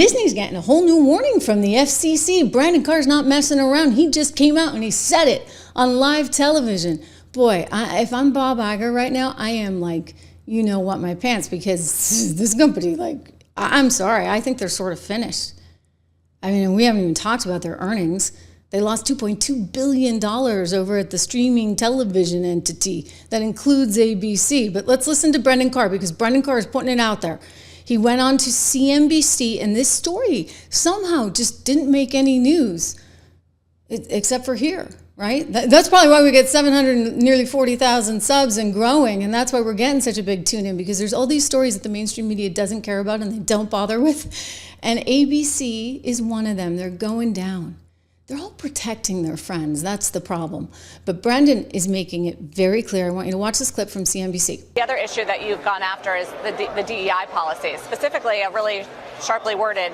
Disney's getting a whole new warning from the FCC. Brandon Carr's not messing around. He just came out and he said it on live television. Boy, if I'm Bob Iger right now, I am like, you know what, my pants, because this company, like, I'm sorry, I think they're sort of finished. I mean, we haven't even talked about their earnings. They lost $2.2 billion over at the streaming television entity that includes ABC. But let's listen to Brendan Carr, because Brendan Carr is putting it out there. He went on to CNBC, and this story somehow just didn't make any news, except for here, right? That's probably why we get 700, nearly 40,000 subs and growing, and that's why we're getting such a big tune-in, because there's all these stories that the mainstream media doesn't care about and they don't bother with, and ABC is one of them. They're going down. They're all protecting their friends. That's the problem. But Brendan is making it very clear. I want you to watch this clip from CNBC. The other issue that you've gone after is the DEI policies, specifically a really sharply worded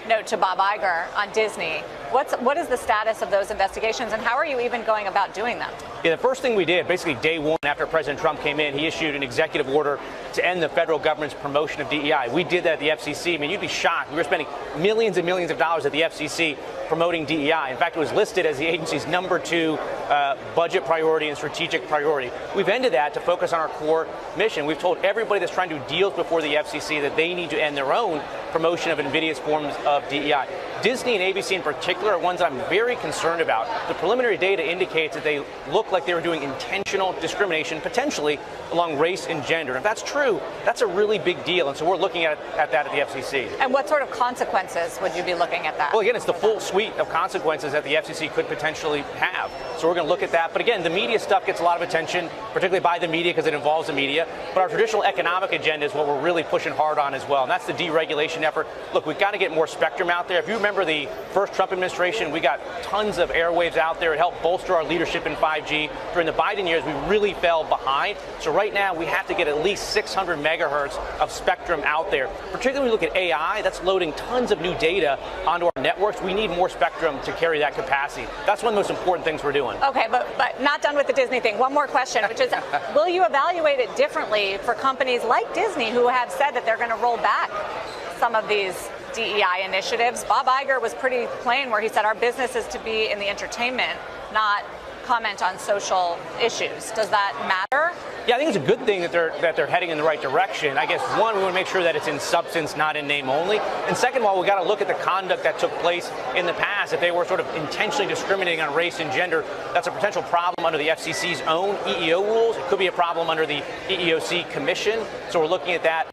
note to Bob Iger on Disney. What is the status of those investigations, and how are you even going about doing them? Yeah, the first thing we did, basically day one after President Trump came in, he issued an executive order to end the federal government's promotion of DEI. We did that at the FCC. I mean, you'd be shocked. We were spending millions and millions of dollars at the FCC promoting DEI. In fact, it was listed as the agency's #2 budget priority and strategic priority. We've ended that to focus on our core mission. We've told everybody that's trying to do deals before the FCC that they need to end their own promotion of invidious forms of DEI. Disney and ABC in particular are ones I'm very concerned about. The preliminary data indicates that they look like they were doing intentional discrimination, potentially along race and gender. And if that's true, that's a really big deal. And so we're looking at that at the FCC. And what sort of consequences would you be looking at that? Well, again, it's the full suite of consequences that the FCC could potentially have. So we're going to look at that. But again, the media stuff gets a lot of attention, particularly by the media because it involves the media. But our traditional economic agenda is what we're really pushing hard on as well. And that's the deregulation effort. Look, we've got to get more spectrum out there. If you remember the first Trump administration, we got tons of airwaves out there. It helped bolster our leadership in 5G. During the Biden years, we really fell behind. So right now, we have to get at least 600 megahertz of spectrum out there. Particularly when we look at AI, that's loading tons of new data onto our networks. We need more spectrum to carry that capacity. That's one of the most important things we're doing. Okay, but not done with the Disney thing. One more question, which is, will you evaluate it differently for companies like Disney who have said that they're going to roll back some of these DEI initiatives? Bob Iger was pretty plain where he said our business is to be in the entertainment, not comment on social issues. Does that matter? Yeah, I think it's a good thing that they're heading in the right direction. I guess, one, we want to make sure that it's in substance, not in name only. And second of all, we got to look at the conduct that took place in the past. If they were sort of intentionally discriminating on race and gender, that's a potential problem under the FCC's own EEO rules. It could be a problem under the EEOC commission. So we're looking at that.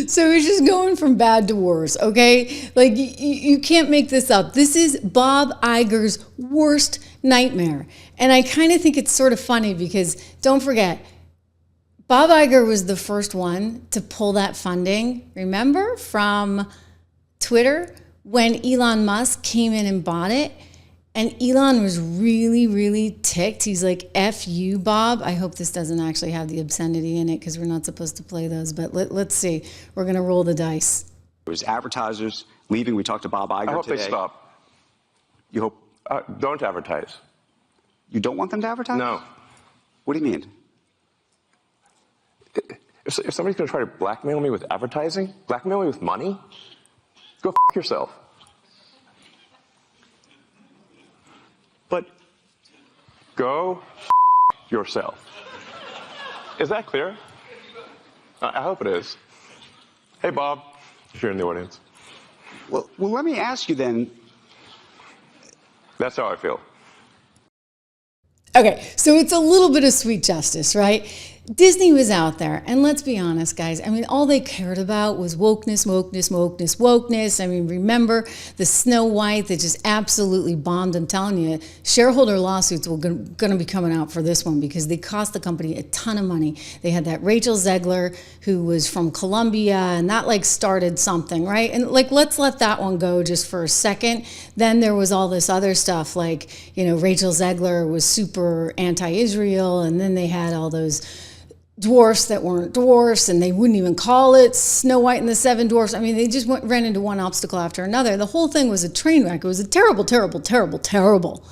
So it's just going from bad to worse, okay? Like, you can't make this up. This is Bob Iger's worst nightmare. And I kind of think it's sort of funny because, don't forget, Bob Iger was the first one to pull that funding, remember, from Twitter when Elon Musk came in and bought it. And Elon was really, really ticked. He's like, F you, Bob. I hope this doesn't actually have the obscenity in it because we're not supposed to play those. But let's see. We're going to roll the dice. It was advertisers leaving. We talked to Bob Iger today. I hope they stop. You hope? Don't advertise. You don't want them to advertise? No. What do you mean? If somebody's going to try to blackmail me with advertising, blackmail me with money, go f*** yourself. But go f*** yourself. Is that clear? I hope it is. Hey, Bob, if you're in the audience. well, let me ask you then. That's how I feel. Okay, so it's a little bit of sweet justice, right? Disney was out there, and let's be honest, guys. I mean, all they cared about was wokeness, wokeness, wokeness, wokeness. I mean, remember the Snow White that just absolutely bombed? I'm telling you, shareholder lawsuits were going to be coming out for this one because they cost the company a ton of money. They had that Rachel Zegler who was from Colombia, and that like started something, right? And like, let's let that one go just for a second. Then there was all this other stuff, like, you know, Rachel Zegler was super anti-Israel, and then they had all those dwarfs that weren't dwarfs, and they wouldn't even call it Snow White and the Seven Dwarfs. I mean, they just ran into one obstacle after another. The whole thing was a train wreck. It was a terrible, terrible, terrible, terrible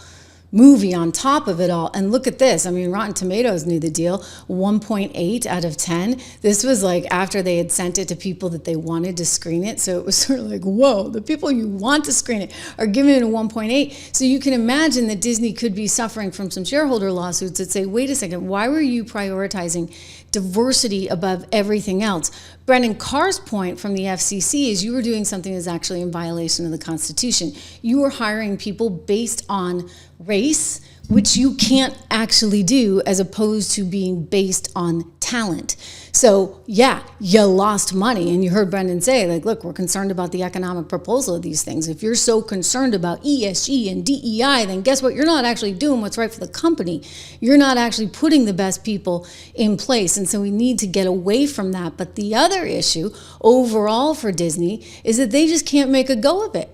movie on top of it all. And look at this. I mean, Rotten Tomatoes knew the deal. 1.8 out of 10. This was like after they had sent it to people that they wanted to screen it. So it was sort of like, whoa, the people you want to screen it are giving it a 1.8. So you can imagine that Disney could be suffering from some shareholder lawsuits that say, wait a second, why were you prioritizing diversity above everything else? Brendan Carr's point from the FCC is you were doing something that's actually in violation of the Constitution. You were hiring people based on race, which you can't actually do, as opposed to being based on talent. So yeah, you lost money. And you heard Brendan say, like, look, we're concerned about the economic proposal of these things. If you're so concerned about ESG and DEI, then guess what? You're not actually doing what's right for the company. You're not actually putting the best people in place. And so we need to get away from that. But the other issue overall for Disney is that they just can't make a go of it.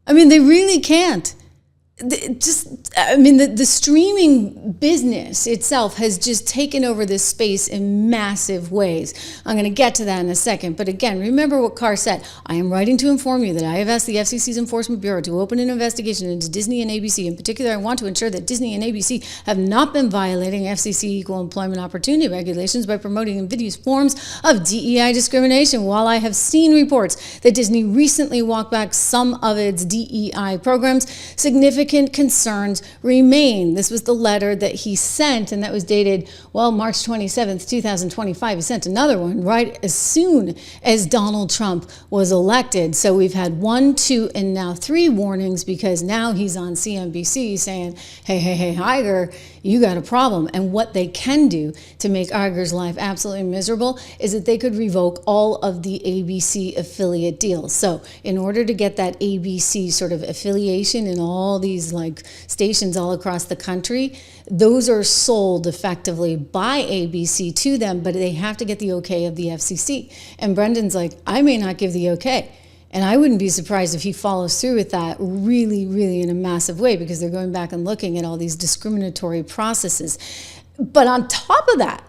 I mean, they really can't. The streaming business itself has just taken over this space in massive ways. I'm going to get to that in a second. But again, remember what Carr said. I am writing to inform you that I have asked the FCC's Enforcement Bureau to open an investigation into Disney and ABC. In particular, I want to ensure that Disney and ABC have not been violating FCC equal employment opportunity regulations by promoting invidious forms of DEI discrimination. While I have seen reports that Disney recently walked back some of its DEI programs, significant concerns remain. This was the letter that he sent, and that was dated, March 27th, 2025. He sent another one right as soon as Donald Trump was elected. So we've had 1, 2, and now 3 warnings, because now he's on CNBC saying, hey, Iger, you got a problem. And what they can do to make Iger's life absolutely miserable is that they could revoke all of the ABC affiliate deals. So in order to get that ABC sort of affiliation in all these like stations all across the country, those are sold effectively by ABC to them, but they have to get the okay of the FCC. And Brendan's like, I may not give the okay. And I wouldn't be surprised if he follows through with that really, really in a massive way, because they're going back and looking at all these discriminatory processes. But on top of that,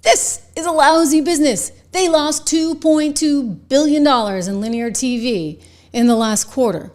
this is a lousy business. They lost $2.2 billion in linear TV in the last quarter.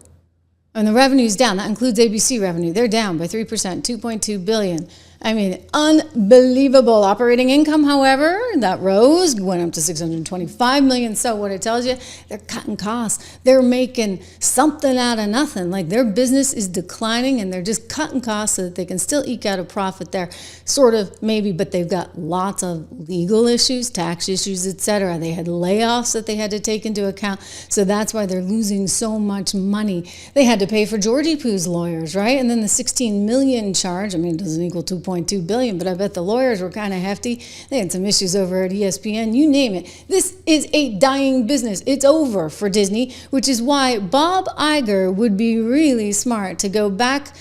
And the revenue's down. That includes ABC revenue. They're down by 3%, $2.2 billion. I mean, unbelievable. Operating income, however, that rose, went up to $625 million. So what it tells you, they're cutting costs. They're making something out of nothing. Like, their business is declining, and they're just cutting costs so that they can still eke out a profit there. Sort of, maybe, but they've got lots of legal issues, tax issues, etc. They had layoffs that they had to take into account. So that's why they're losing so much money. They had to pay for Georgie Poo's lawyers, right? And then the $16 million charge, I mean, it doesn't equal $2.2 billion, but I bet the lawyers were kind of hefty. They had some issues over at ESPN, you name it. This is a dying business. It's over for Disney, which is why Bob Iger would be really smart to go back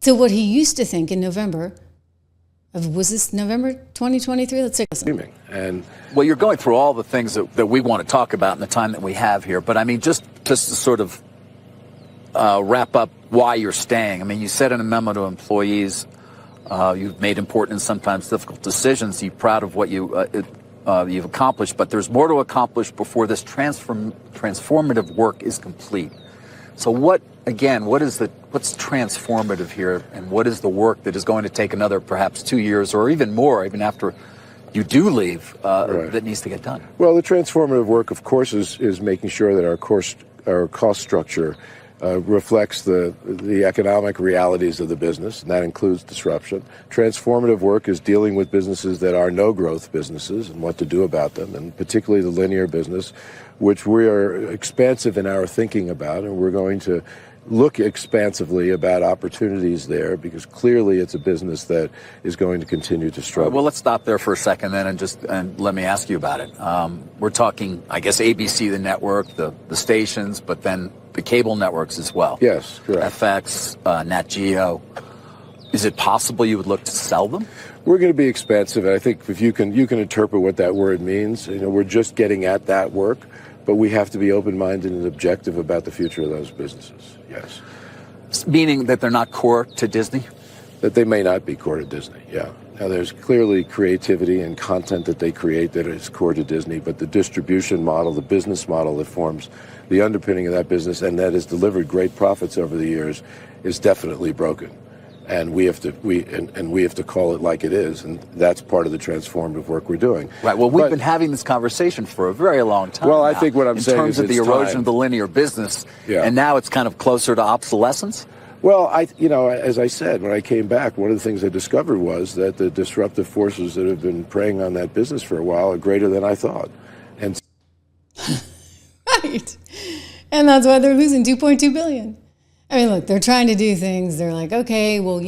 to what he used to think in November. Was this November 2023? Let's take a listen. And well, you're going through all the things that we want to talk about in the time that we have here, but I mean, just to sort of wrap up why you're staying. I mean, you said in a memo to employees, you've made important and sometimes difficult decisions. You're proud of what you've accomplished, but there's more to accomplish before this transformative work is complete. So what's transformative here, and what is the work that is going to take another perhaps 2 years or even more, even after you do leave, that needs to get done? Well, the transformative work, of course, is making sure that our cost structure reflects the economic realities of the business, and that includes disruption. Transformative work is dealing with businesses that are no-growth businesses and what to do about them, and particularly the linear business, which we are expansive in our thinking about, and we're going to look expansively about opportunities there, because clearly it's a business that is going to continue to struggle. Well, let's stop there for a second then and let me ask you about it. We're talking, I guess, ABC, the network, the stations, but then the cable networks as well. Yes, correct. FX, Nat Geo. Is it possible you would look to sell them? We're going to be expansive, and I think if you can interpret what that word means. We're just getting at that work, but we have to be open-minded and objective about the future of those businesses. Yes. Meaning that they're not core to Disney? That they may not be core to Disney, yeah. Now, there's clearly creativity and content that they create that is core to Disney, but the distribution model, the business model that forms the underpinning of that business and that has delivered great profits over the years is definitely broken. And we have to call it like it is, and that's part of the transformative work we're doing. Right. Well, we've been having this conversation for a very long time. Well, I now, think what I'm saying is in terms of the erosion time. of the linear business, Yeah. and now it's kind of closer to obsolescence. Well, as I said, when I came back, one of the things I discovered was that the disruptive forces that have been preying on that business for a while are greater than I thought. And Right. And that's why they're losing $2.2 billion. I mean, look, they're trying to do things. They're like, okay, well,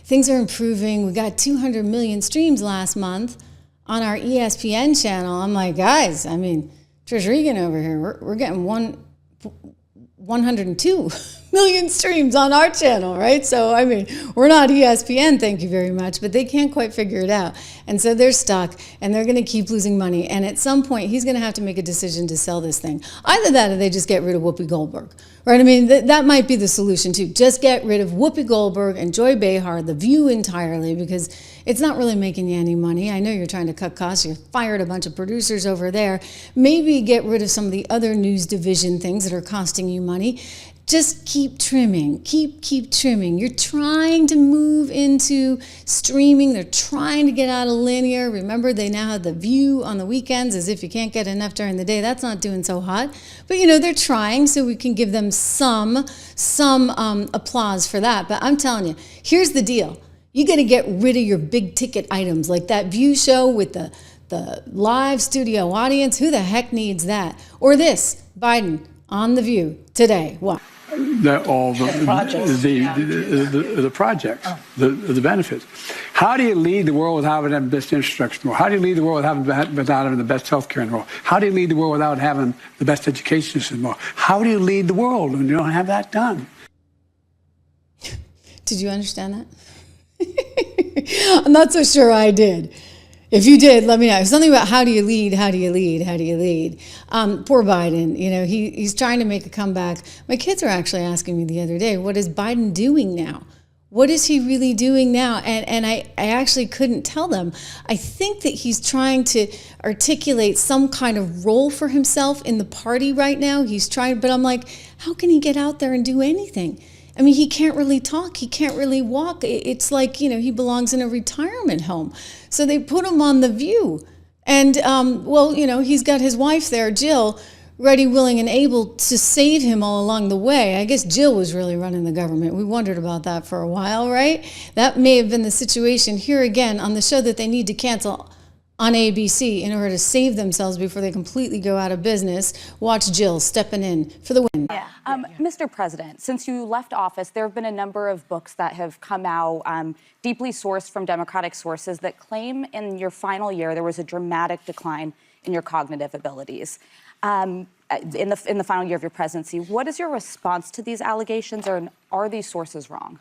things are improving. We got 200 million streams last month on our ESPN channel. I'm like, guys, I mean, Trish Regan over here, we're getting 102 million streams on our channel, right? So, I mean, we're not ESPN, thank you very much, but they can't quite figure it out. And so they're stuck, and they're going to keep losing money. And at some point, he's going to have to make a decision to sell this thing. Either that or they just get rid of Whoopi Goldberg, right? I mean, that might be the solution, too. Just get rid of Whoopi Goldberg and Joy Behar, The View entirely, because it's not really making you any money. I know you're trying to cut costs. You fired a bunch of producers over there. Maybe get rid of some of the other news division things that are costing you money. Just keep trimming, keep trimming. You're trying to move into streaming. They're trying to get out of linear. Remember, they now have The View on the weekends, as if you can't get enough during the day. That's not doing so hot. But, they're trying, so we can give them some applause for that. But I'm telling you, here's the deal. You got to get rid of your big ticket items, like that View show with the live studio audience. Who the heck needs that? Or this, Biden on The View today. What? The projects, the benefits. How do you lead the world without having the best infrastructure in the world? How do you lead the world without having the best health care in the world? How do you lead the world without having the best education system in the world? How do you lead the world when you don't have that done? Did you understand that? I'm not so sure I did. If you did, let me know. Something about how do you lead, how do you lead, how do you lead. Poor Biden, he's trying to make a comeback. My kids were actually asking me the other day, what is Biden doing now? What is he really doing now? And I actually couldn't tell them. I think that he's trying to articulate some kind of role for himself in the party right now. He's trying, but I'm like, how can he get out there and do anything? I mean, he can't really talk. He can't really walk. It's like, he belongs in a retirement home. So they put him on The View. And, he's got his wife there, Jill, ready, willing, and able to save him all along the way. I guess Jill was really running the government. We wondered about that for a while, right? That may have been the situation here again on the show that they need to cancel on ABC in order to save themselves before they completely go out of business. Watch Jill stepping in for the win. Yeah. Mr. President, since you left office, there have been a number of books that have come out deeply sourced from Democratic sources that claim in your final year there was a dramatic decline in your cognitive abilities. In the final year of your presidency, what is your response to these allegations, or are these sources wrong?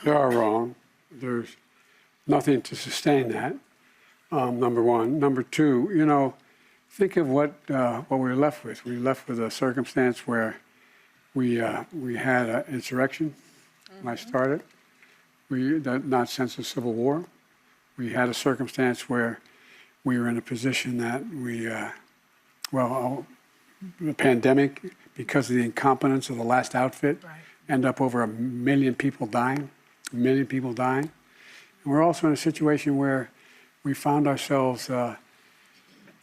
They are wrong. There's nothing to sustain that. Number one. Number two, think of what we were left with. We were left with a circumstance where we had an insurrection when I started. Not since the Civil War. We had a circumstance where we were in a position that the pandemic, because of the incompetence of the last outfit, end up over 1 million people dying. 1 million people dying. And we're also in a situation where we found ourselves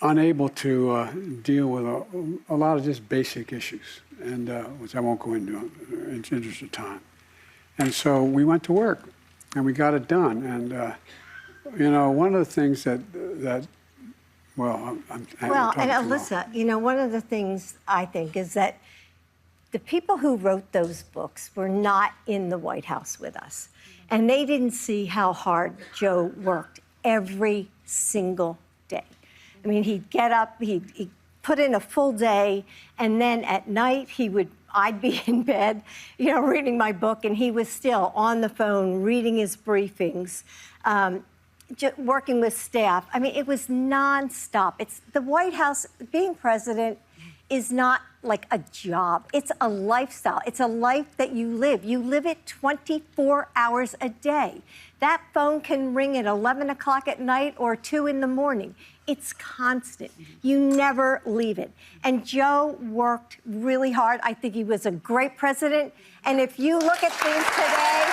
unable to deal with a lot of just basic issues, and which I won't go into in the interest of time. And so we went to work, and we got it done. And one of the things and Alyssa, one of the things I think is that the people who wrote those books were not in the White House with us, and they didn't see how hard Joe worked every single day. I mean, he'd get up, he'd put in a full day, and then at night I'd be in bed, reading my book, and he was still on the phone, reading his briefings, working with staff. I mean, it was nonstop. It's the White House, being president is not like a job. It's a lifestyle. It's a life that you live. You live it 24 hours a day. That phone can ring at 11 o'clock at night or 2 in the morning. It's constant. You never leave it. And Joe worked really hard. I think he was a great president. And if you look at things today,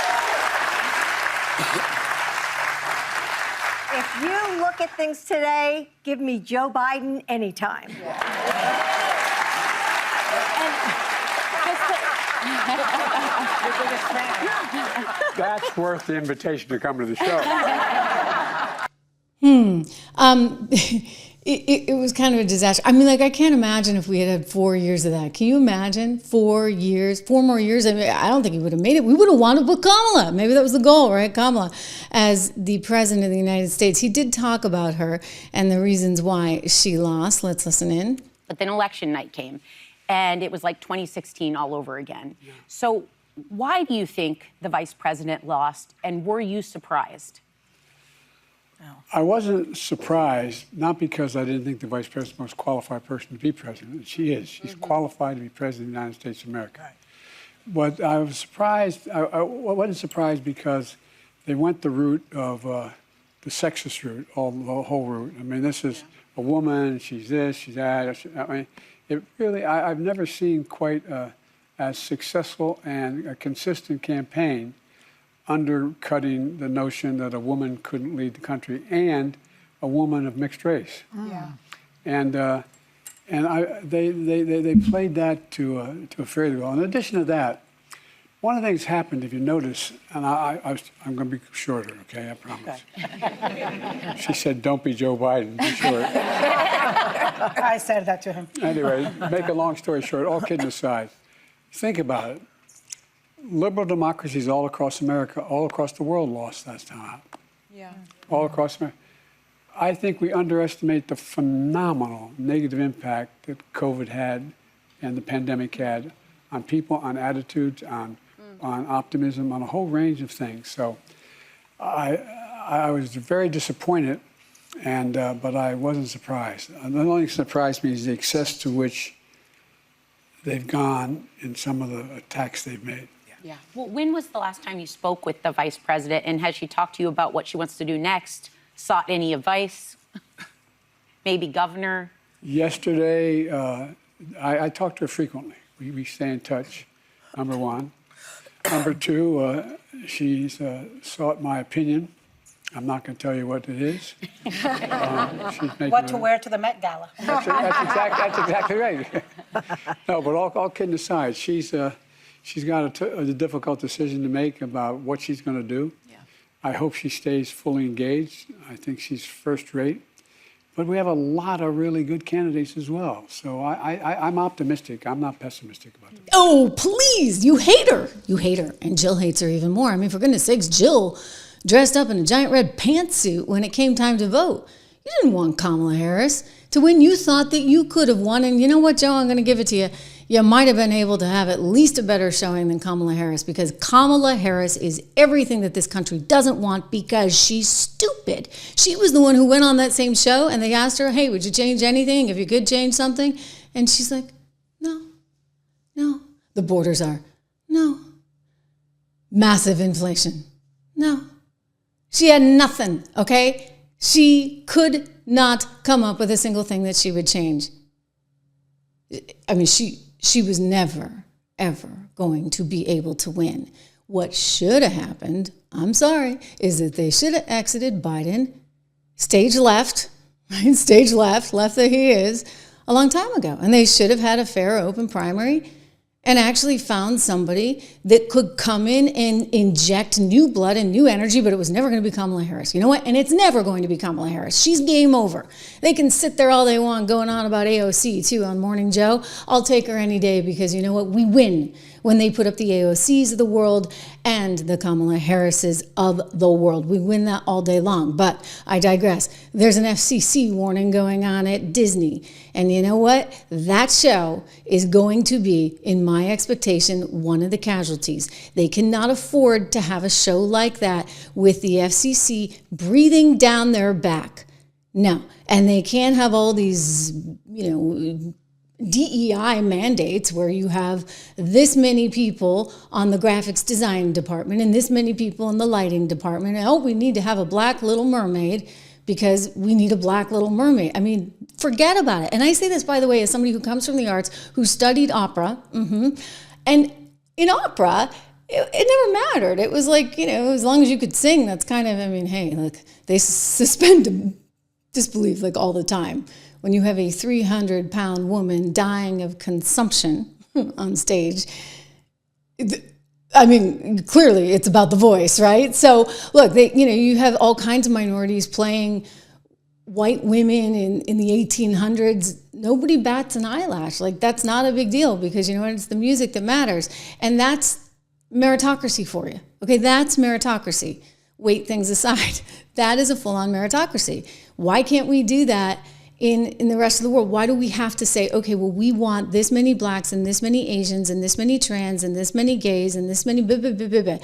if you look at things today, give me Joe Biden anytime. That's worth the invitation to come to the show. It was kind of a disaster. I mean, like, I can't imagine if we had had 4 years of that. Can you imagine 4 years, 4 more years? I mean, I don't think he would have made it. We would have wanted to put Kamala. Maybe that was the goal, right? Kamala as the president of the United States. He did talk about her and the reasons why she lost. Let's listen in. But then election night came, and it was like 2016 all over again. Yeah. So why do you think the vice president lost, and were you surprised? I wasn't surprised, not because I didn't think the vice president was the most qualified person to be president. She is. She's qualified to be president of the United States of America. Right. But I was surprised. I wasn't surprised because they went the route of the sexist route, the whole route. I mean, this is a woman. She's this. She's that. I mean, it really. I've never seen quite as successful and a consistent campaign undercutting the notion that a woman couldn't lead the country, and a woman of mixed race. Yeah. And they played that to a fairly well. In addition to that, one of the things happened, if you notice, and I'm going to be shorter, okay? I promise. Okay. She said, "Don't be Joe Biden. Be short." I said that to him. Anyway, make a long story short, all kidding aside, think about it. Liberal democracies all across America, all across the world lost that time. Yeah. All across America. I think we underestimate the phenomenal negative impact that COVID had and the pandemic had on people, on attitudes, on optimism, on a whole range of things. So I was very disappointed, but I wasn't surprised. The only thing that surprised me is the excess to which they've gone in some of the attacks they've made. Yeah. Well, when was the last time you spoke with the vice president, and has she talked to you about what she wants to do next? Sought any advice? Maybe governor? Yesterday, I talk to her frequently. We stay in touch, number one. Number two, she's sought my opinion. I'm not going to tell you what it is. What to wear to the Met Gala. That's exactly right. No, but all kidding aside, she's got a difficult decision to make about what she's going to do. Yeah. I hope she stays fully engaged. I think she's first rate. But we have a lot of really good candidates as well. So I'm optimistic. I'm not pessimistic about them. Oh, please. You hate her. You hate her. And Jill hates her even more. I mean, for goodness sakes, Jill dressed up in a giant red pantsuit when it came time to vote. You didn't want Kamala Harris to win. You thought that you could have won. And you know what, Joe? I'm going to give it to you. You might have been able to have at least a better showing than Kamala Harris, because Kamala Harris is everything that this country doesn't want because she's stupid. She was the one who went on that same show and they asked her, "Hey, would you change anything if you could change something?" And she's like, no. The borders are, no. Massive inflation, no. She had nothing, okay? She could not come up with a single thing that she would change. I mean, she was never, ever going to be able to win. What should have happened, I'm sorry, is that they should have exited Biden, stage left that he is, a long time ago. And they should have had a fair, open primary and actually found somebody that could come in and inject new blood and new energy, but it was never going to be Kamala Harris. You know what? And it's never going to be Kamala Harris. She's game over. They can sit there all they want going on about AOC, too, on Morning Joe. I'll take her any day because you know what? We win when they put up the AOCs of the world and the Kamala Harrises of the world. We win that all day long. But I digress. There's an FCC warning going on at Disney. And you know what? That show is going to be, in my expectation, one of the casualties. They cannot afford to have a show like that with the FCC breathing down their back. No. And they can't have all these, DEI mandates where you have this many people on the graphics design department and this many people in the lighting department. And, oh, we need to have a black Little Mermaid because we need a black Little Mermaid. I mean, forget about it. And I say this, by the way, as somebody who comes from the arts, who studied opera. And in opera, it never mattered. It was like, as long as you could sing, that's kind of, hey, look, they suspend disbelief like all the time. When you have a 300-pound woman dying of consumption on stage, clearly it's about the voice, right? So look, you have all kinds of minorities playing white women in the 1800s. Nobody bats an eyelash. Like, that's not a big deal because you know what? It's the music that matters. And that's meritocracy for you. Okay, that's meritocracy. Weight things aside, that is a full-on meritocracy. Why can't we do that in the rest of the world? Why do we have to say, okay, well, we want this many blacks and this many Asians and this many trans and this many gays and this many blah, blah, blah, blah, blah.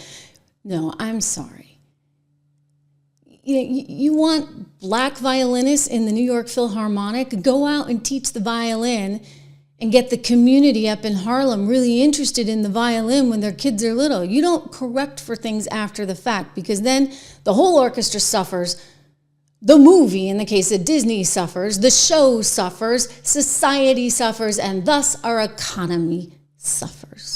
No, I'm sorry. You want black violinists in the New York Philharmonic? Go out and teach the violin and get the community up in Harlem really interested in the violin when their kids are little. You don't correct for things after the fact because then the whole orchestra suffers. The movie, in the case of Disney, suffers, the show suffers, society suffers, and thus our economy suffers.